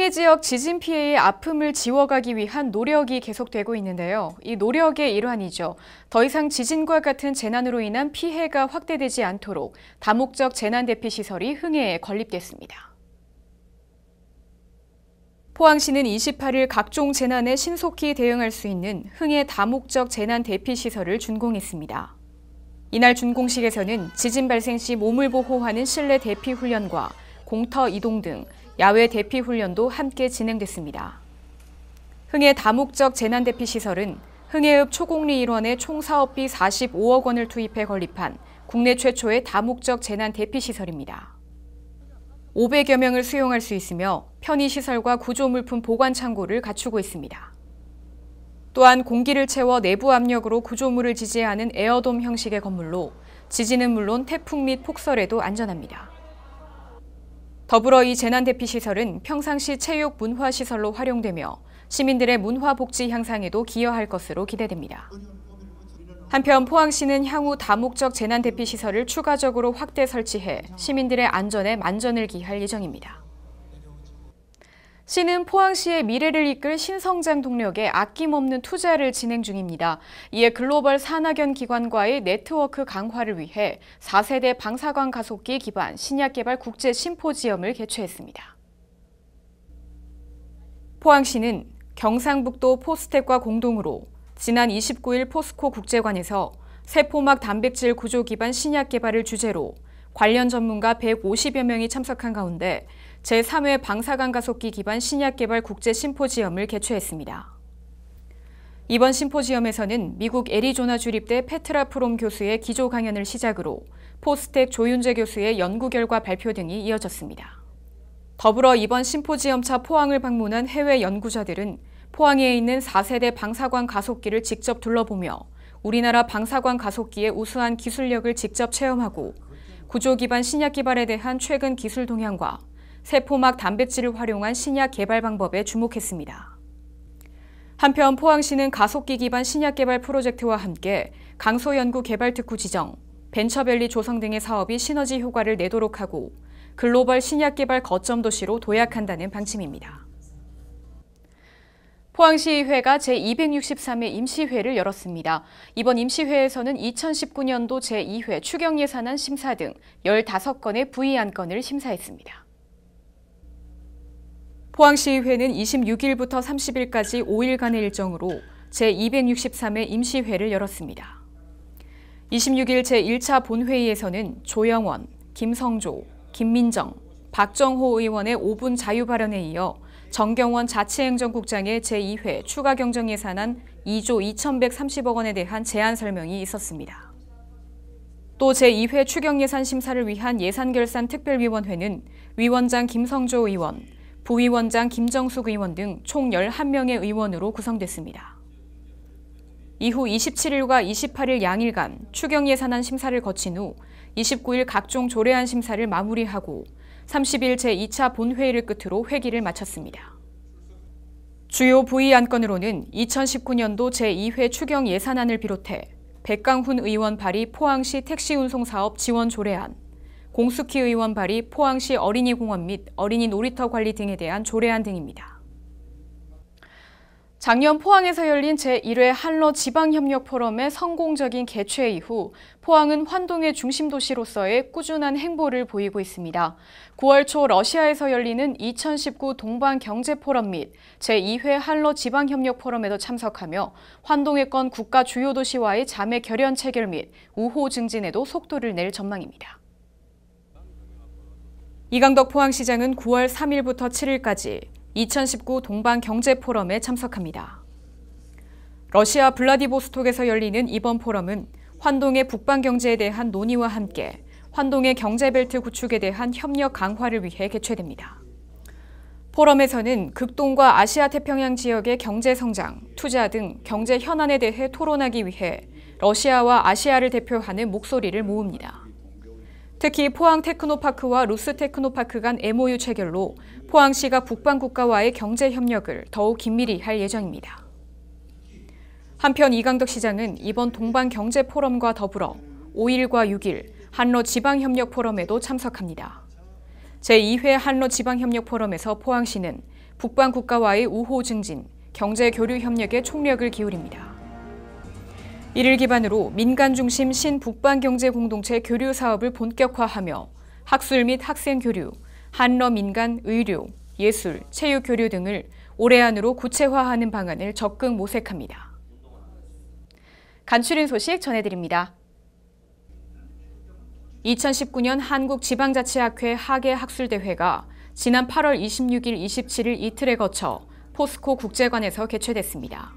흥해 지역 지진 피해의 아픔을 지워가기 위한 노력이 계속되고 있는데요. 이 노력의 일환이죠. 더 이상 지진과 같은 재난으로 인한 피해가 확대되지 않도록 다목적 재난대피시설이 흥해에 건립됐습니다. 포항시는 28일 각종 재난에 신속히 대응할 수 있는 흥해 다목적 재난대피시설을 준공했습니다. 이날 준공식에서는 지진 발생 시 몸을 보호하는 실내 대피 훈련과 공터 이동 등 야외 대피 훈련도 함께 진행됐습니다. 흥해 다목적 재난대피시설은 흥해읍 초곡리 일원에 총 사업비 45억 원을 투입해 건립한 국내 최초의 다목적 재난대피시설입니다. 500여 명을 수용할 수 있으며 편의시설과 구조물품 보관 창고를 갖추고 있습니다. 또한 공기를 채워 내부 압력으로 구조물을 지지하는 에어돔 형식의 건물로 지진은 물론 태풍 및 폭설에도 안전합니다. 더불어 이 재난대피시설은 평상시 체육 문화시설로 활용되며 시민들의 문화복지 향상에도 기여할 것으로 기대됩니다. 한편 포항시는 향후 다목적 재난대피시설을 추가적으로 확대 설치해 시민들의 안전에 만전을 기할 예정입니다. 시는 포항시의 미래를 이끌 신성장 동력에 아낌없는 투자를 진행 중입니다. 이에 글로벌 산학연 기관과의 네트워크 강화를 위해 4세대 방사광 가속기 기반 신약개발 국제 심포지엄을 개최했습니다. 포항시는 경상북도 포스텍과 공동으로 지난 29일 포스코 국제관에서 세포막 단백질 구조 기반 신약 개발을 주제로 관련 전문가 150여 명이 참석한 가운데 제3회 방사광 가속기 기반 신약 개발 국제 심포지엄을 개최했습니다. 이번 심포지엄에서는 미국 애리조나 주립대 페트라 프롬 교수의 기조 강연을 시작으로 포스텍 조윤재 교수의 연구 결과 발표 등이 이어졌습니다. 더불어 이번 심포지엄차 포항을 방문한 해외 연구자들은 포항에 있는 4세대 방사광 가속기를 직접 둘러보며 우리나라 방사광 가속기의 우수한 기술력을 직접 체험하고 구조 기반 신약 개발에 대한 최근 기술 동향과 세포막 단백질을 활용한 신약 개발 방법에 주목했습니다. 한편 포항시는 가속기 기반 신약 개발 프로젝트와 함께 강소연구 개발 특구 지정, 벤처밸리 조성 등의 사업이 시너지 효과를 내도록 하고 글로벌 신약 개발 거점 도시로 도약한다는 방침입니다. 포항시의회가 제263회 임시회를 열었습니다. 이번 임시회에서는 2019년도 제2회 추경예산안 심사 등 15건의 부의안건을 심사했습니다. 포항시의회는 26일부터 30일까지 5일간의 일정으로 제263회 임시회를 열었습니다. 26일 제1차 본회의에서는 조영원, 김성조, 김민정, 박정호 의원의 5분 자유 발언에 이어 정경원 자치행정국장의 제2회 추가경정예산안 2조 2,130억 원에 대한 제안 설명이 있었습니다. 또 제2회 추경예산 심사를 위한 예산결산특별위원회는 위원장 김성조 의원, 부위원장 김정숙 의원 등 총 11명의 의원으로 구성됐습니다. 이후 27일과 28일 양일간 추경예산안 심사를 거친 후 29일 각종 조례안 심사를 마무리하고 30일 제2차 본회의를 끝으로 회기를 마쳤습니다. 주요 부의안건으로는 2019년도 제2회 추경 예산안을 비롯해 백강훈 의원 발의 포항시 택시운송사업 지원 조례안, 공숙희 의원 발의 포항시 어린이공원 및 어린이 놀이터 관리 등에 대한 조례안 등입니다. 작년 포항에서 열린 제1회 한러 지방협력 포럼의 성공적인 개최 이후 포항은 환동의 중심 도시로서의 꾸준한 행보를 보이고 있습니다. 9월 초 러시아에서 열리는 2019 동방경제포럼 및 제2회 한러 지방협력 포럼에도 참석하며 환동의권 국가 주요 도시와의 자매 결연 체결 및 우호 증진에도 속도를 낼 전망입니다. 이강덕 포항시장은 9월 3일부터 7일까지 2019 동방경제포럼에 참석합니다. 러시아 블라디보스톡에서 열리는 이번 포럼은 환동의 북방경제에 대한 논의와 함께 환동의 경제벨트 구축에 대한 협력 강화를 위해 개최됩니다. 포럼에서는 극동과 아시아 태평양 지역의 경제성장, 투자 등 경제 현안에 대해 토론하기 위해 러시아와 아시아를 대표하는 목소리를 모읍니다. 특히 포항 테크노파크와 루스 테크노파크 간 MOU 체결로 포항시가 북방 국가와의 경제 협력을 더욱 긴밀히 할 예정입니다. 한편 이강덕 시장은 이번 동방경제포럼과 더불어 5일과 6일 한러 지방협력 포럼에도 참석합니다. 제2회 한러 지방협력 포럼에서 포항시는 북방 국가와의 우호 증진, 경제 교류 협력에 총력을 기울입니다. 이를 기반으로 민간 중심 신북방 경제 공동체 교류 사업을 본격화하며 학술 및 학생 교류, 한러 민간 의료, 예술, 체육 교류 등을 올해 안으로 구체화하는 방안을 적극 모색합니다. 간추린 소식 전해드립니다. 2019년 한국지방자치학회 학예학술대회가 지난 8월 26일, 27일 이틀에 거쳐 포스코 국제관에서 개최됐습니다.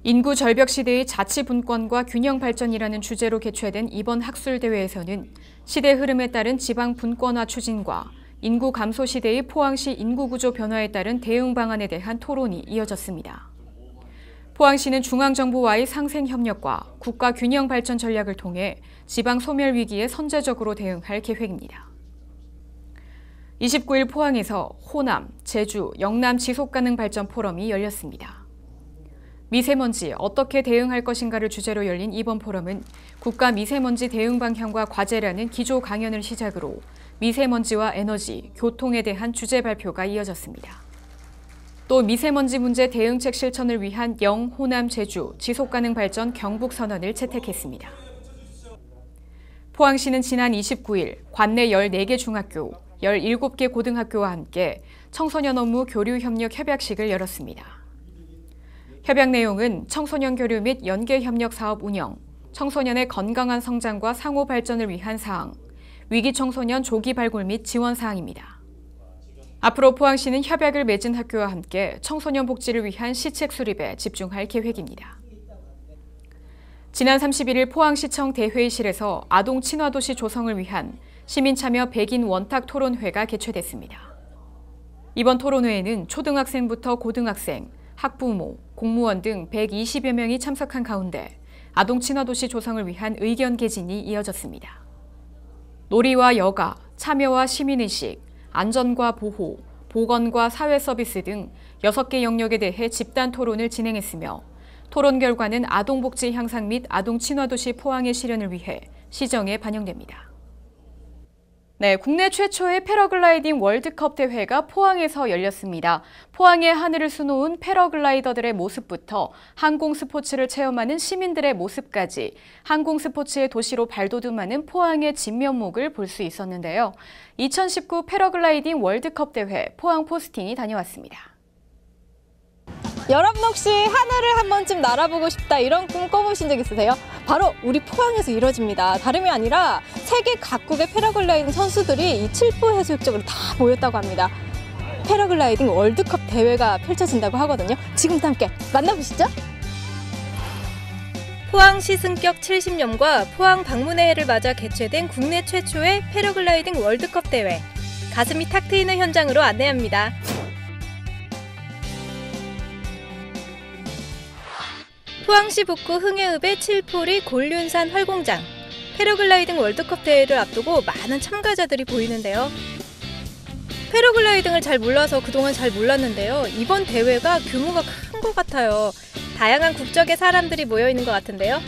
인구 절벽 시대의 자치 분권과 균형 발전이라는 주제로 개최된 이번 학술대회에서는 시대 흐름에 따른 지방 분권화 추진과 인구 감소 시대의 포항시 인구구조 변화에 따른 대응 방안에 대한 토론이 이어졌습니다. 포항시는 중앙정부와의 상생 협력과 국가 균형 발전 전략을 통해 지방 소멸 위기에 선제적으로 대응할 계획입니다. 29일 포항에서 호남, 제주, 영남 지속가능 발전 포럼이 열렸습니다. 미세먼지 어떻게 대응할 것인가를 주제로 열린 이번 포럼은 국가 미세먼지 대응 방향과 과제라는 기조 강연을 시작으로 미세먼지와 에너지, 교통에 대한 주제 발표가 이어졌습니다. 또 미세먼지 문제 대응책 실천을 위한 영, 호남, 제주 지속가능 발전 경북선언을 채택했습니다. 포항시는 지난 29일 관내 14개 중학교, 17개 고등학교와 함께 청소년 업무 교류 협력 협약식을 열었습니다. 협약 내용은 청소년 교류 및 연계 협력 사업 운영, 청소년의 건강한 성장과 상호 발전을 위한 사항, 위기 청소년 조기 발굴 및 지원 사항입니다. 앞으로 포항시는 협약을 맺은 학교와 함께 청소년 복지를 위한 시책 수립에 집중할 계획입니다. 지난 31일 포항시청 대회의실에서 아동 친화도시 조성을 위한 시민참여 백인 원탁 토론회가 개최됐습니다. 이번 토론회에는 초등학생부터 고등학생, 학부모, 공무원 등 120여 명이 참석한 가운데 아동 친화도시 조성을 위한 의견 개진이 이어졌습니다. 놀이와 여가, 참여와 시민의식, 안전과 보호, 보건과 사회 서비스 등 6개 영역에 대해 집단 토론을 진행했으며 토론 결과는 아동복지 향상 및 아동 친화도시 포항의 실현을 위해 시정에 반영됩니다. 네, 국내 최초의 패러글라이딩 월드컵 대회가 포항에서 열렸습니다. 포항의 하늘을 수놓은 패러글라이더들의 모습부터 항공 스포츠를 체험하는 시민들의 모습까지 항공 스포츠의 도시로 발돋움하는 포항의 진면목을 볼 수 있었는데요. 2019 패러글라이딩 월드컵 대회 포항 포스팅이 다녀왔습니다. 여러분 혹시 하늘을 한 번쯤 날아보고 싶다 이런 꿈 꿔보신 적 있으세요? 바로 우리 포항에서 이뤄집니다. 다름이 아니라 세계 각국의 패러글라이딩 선수들이 이 칠포 해수욕장으로 다 모였다고 합니다. 패러글라이딩 월드컵 대회가 펼쳐진다고 하거든요. 지금부터 함께 만나보시죠. 포항시 승격 70년과 포항 방문의 해를 맞아 개최된 국내 최초의 패러글라이딩 월드컵 대회. 가슴이 탁 트이는 현장으로 안내합니다. 포항시 북구 흥해읍의 칠포리 골륜산 활공장. 패러글라이딩 월드컵 대회를 앞두고 많은 참가자들이 보이는데요. 패러글라이딩을 잘 몰라서 그동안 잘 몰랐는데요. 이번 대회가 규모가 큰 것 같아요. 다양한 국적의 사람들이 모여있는 것 같은데요.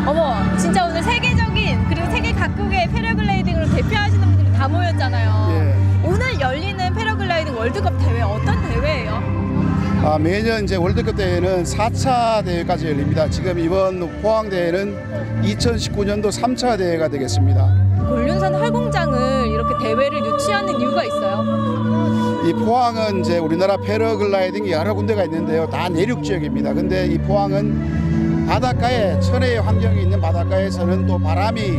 어머, 진짜 오늘 세계적인 그리고 세계 각국의 패러글라이딩으로 대표하시는 분들이 다 모였잖아요. 예. 오늘 열리는 패러글라이딩 월드컵 대회 어떤 대회예요? 매년 이제 월드컵 대회는 4차 대회까지 열립니다. 지금 이번 포항 대회는 2019년도 3차 대회가 되겠습니다. 골륜산 활공장을 이렇게 대회를 유치하는 이유가 있어요? 이 포항은 이제 우리나라 패러글라이딩이 여러 군데가 있는데요. 다 내륙 지역입니다. 근데 이 포항은 바닷가에 천혜의 환경이 있는 바닷가에서는 또 바람이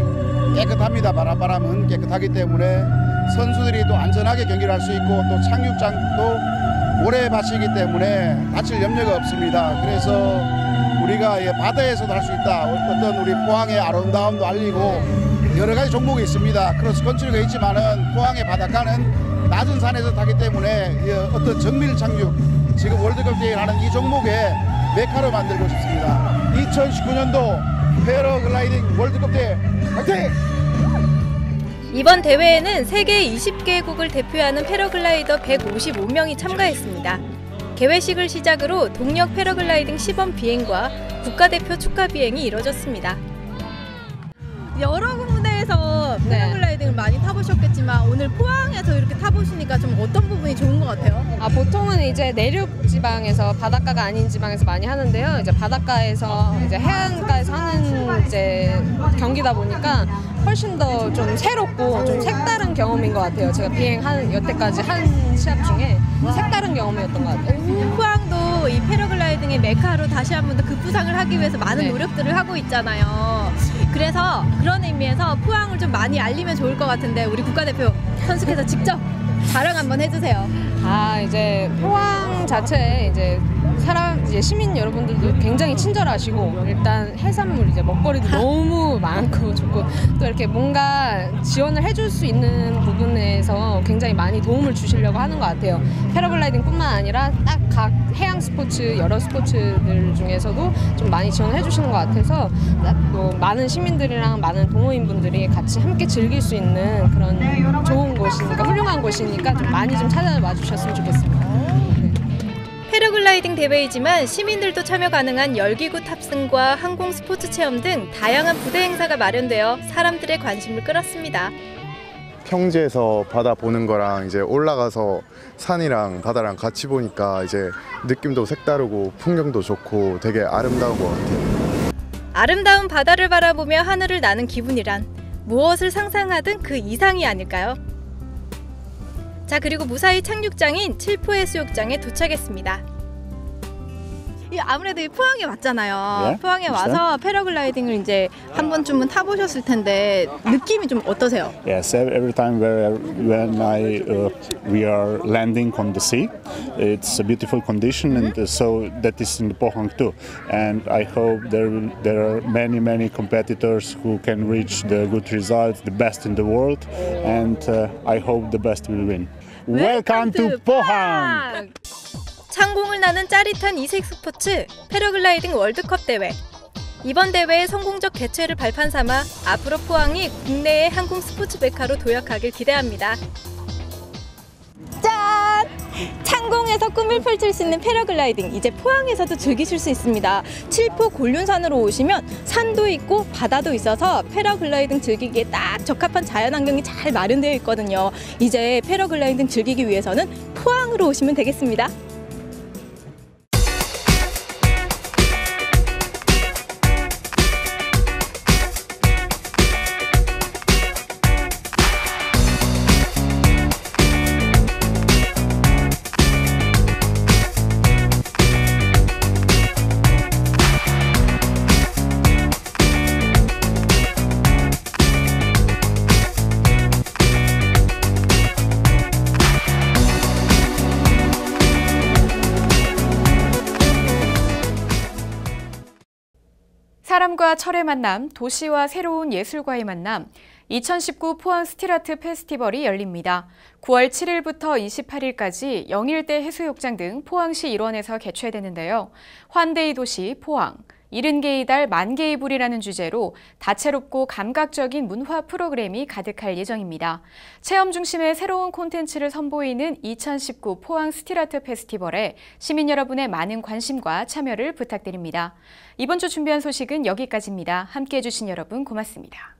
깨끗합니다. 바람은 깨끗하기 때문에 선수들이 또 안전하게 경기를 할 수 있고 또 착륙장도 모래밭이기 때문에 다칠 염려가 없습니다. 그래서 우리가 바다에서도 할 수 있다. 어떤 우리 포항의 아름다움도 알리고 여러 가지 종목이 있습니다. 크로스컨트리가 있지만은 포항의 바닷가는 낮은 산에서 타기 때문에 어떤 정밀 착륙, 지금 월드컵 대회를 하는 이 종목의 메카로 만들고 싶습니다. 2019년도 패러글라이딩 월드컵 대회 화이팅! 이번 대회에는 세계 20개국을 대표하는 패러글라이더 155명이 참가했습니다. 개회식을 시작으로 동력 패러글라이딩 시범 비행과 국가대표 축하 비행이 이뤄졌습니다. 여러 군데에서 서울에서 패러글라이딩을 많이 타보셨겠지만 오늘 포항에서 이렇게 타보시니까 좀 어떤 부분이 좋은 것 같아요? 보통은 이제 내륙 지방에서 바닷가가 아닌 지방에서 많이 하는데요. 이제 바닷가에서 이제 해안가에서 하는 이제 경기다 보니까 훨씬 더 좀 새롭고 좀 색다른 경험인 것 같아요. 제가 비행하는 여태까지 한 시합 중에 색다른 경험이었던 것 같아요. 포항도 이 패러글라이딩의 메카로 다시 한 번 더 급부상을 하기 위해서 많은 노력들을 하고 있잖아요. 그래서 그런 의미에서 포항을 좀 많이 알리면 좋을 것 같은데 우리 국가대표 선수께서 직접 자랑 한번 해주세요. 이제 포항 자체에 이제 시민 여러분들도 굉장히 친절하시고 일단 해산물 이제 먹거리도 너무 많고 좋고 또 이렇게 뭔가 지원을 해줄 수 있는 부분에서 굉장히 많이 도움을 주시려고 하는 것 같아요. 패러글라이딩뿐만 아니라 딱 각 해양 스포츠 여러 스포츠들 중에서도 좀 많이 지원을 해주시는 것 같아서 또 많은 시민들이랑 많은 동호인분들이 같이 함께 즐길 수 있는 그런 좋은 곳이니까 훌륭한 곳이니까 좀 많이 좀 찾아와 주셨으면 좋겠습니다. 패러글라이딩 대회이지만 시민들도 참여 가능한 열기구 탑승과 항공 스포츠 체험 등 다양한 부대 행사가 마련되어 사람들의 관심을 끌었습니다. 평지에서 바다 보는 거랑 이제 올라가서 산이랑 바다랑 같이 보니까 이제 느낌도 색다르고 풍경도 좋고 되게 아름다운 것 같아요. 아름다운 바다를 바라보며 하늘을 나는 기분이란 무엇을 상상하든 그 이상이 아닐까요? 자, 그리고 무사히 착륙장인 칠포해수욕장에 도착했습니다. 아무래도 이 포항에 왔잖아요. 네, 포항에 와서 패러글라이딩을 이제 한 번쯤은 타보셨을 텐데 느낌이 좀 어떠세요? Yes, every time when we are landing on the sea, it's a beautiful condition, and so that is in the Pohang too. And I hope there are many competitors who can reach the good results, the best in the world, and I hope the best will win. Welcome to Pohang! 창공을 나는 짜릿한 이색 스포츠 패러글라이딩 월드컵 대회. 이번 대회의 성공적 개최를 발판 삼아 앞으로 포항이 국내의 항공 스포츠 메카로 도약하길 기대합니다. 짠! 창공에서 꿈을 펼칠 수 있는 패러글라이딩 이제 포항에서도 즐기실 수 있습니다. 칠포 곤륜산으로 오시면 산도 있고 바다도 있어서 패러글라이딩 즐기기에 딱 적합한 자연환경이 잘 마련되어 있거든요. 이제 패러글라이딩 즐기기 위해서는 포항으로 오시면 되겠습니다. 사람과 철의 만남, 도시와 새로운 예술과의 만남, 2019 포항 스틸아트 페스티벌이 열립니다. 9월 7일부터 28일까지 영일대 해수욕장 등 포항시 일원에서 개최되는데요. 환대의 도시 포항, 70개의 달 만개의 불이라는 주제로 다채롭고 감각적인 문화 프로그램이 가득할 예정입니다. 체험 중심의 새로운 콘텐츠를 선보이는 2019 포항 스틸아트 페스티벌에 시민 여러분의 많은 관심과 참여를 부탁드립니다. 이번 주 준비한 소식은 여기까지입니다. 함께해 주신 여러분 고맙습니다.